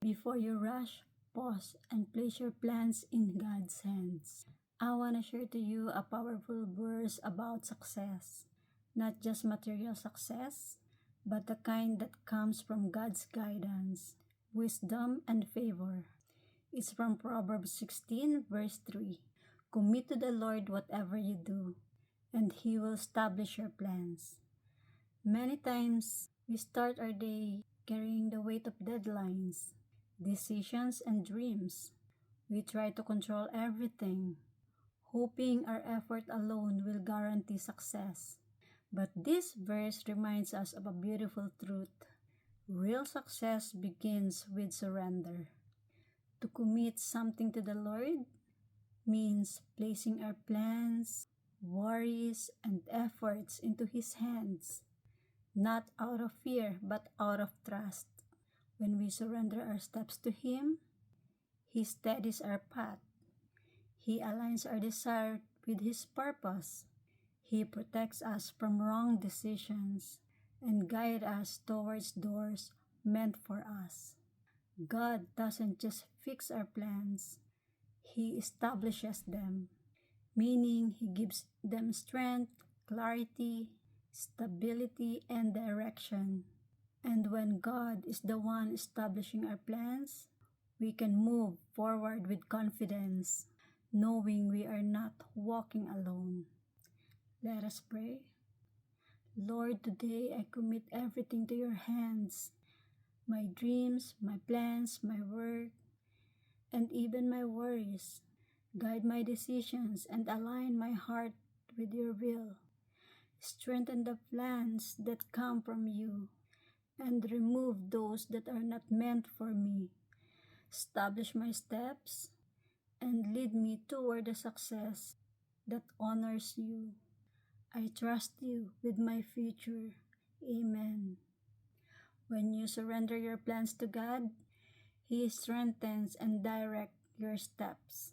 Before you rush, pause and place your plans in God's hands. I want to share to you a powerful verse about success. Not just material success, but the kind that comes from God's guidance, wisdom, and favor. It's from Proverbs 16, verse 3. Commit to the Lord whatever you do, and He will establish your plans. Many times, we start our day carrying the weight of deadlines, decisions, and dreams. We try to control everything, hoping our effort alone will guarantee success. But this verse reminds us of a beautiful truth. Real success begins with surrender. To commit something to the Lord means placing our plans, worries, and efforts into His hands, not out of fear but out of trust. When we surrender our steps to Him, He steadies our path. He aligns our desire with His purpose. He protects us from wrong decisions and guides us towards doors meant for us. God doesn't just fix our plans, He establishes them, meaning He gives them strength, clarity, stability, and direction. And when God is the one establishing our plans, we can move forward with confidence, knowing we are not walking alone. Let us pray. Lord, today I commit everything to your hands. My dreams, my plans, my work, and even my worries. Guide my decisions and align my heart with your will. Strengthen the plans that come from you and remove those that are not meant for me. Establish my steps and lead me toward a success that honors you. I trust you with my future. Amen. When you surrender your plans to God, He strengthens and directs your steps.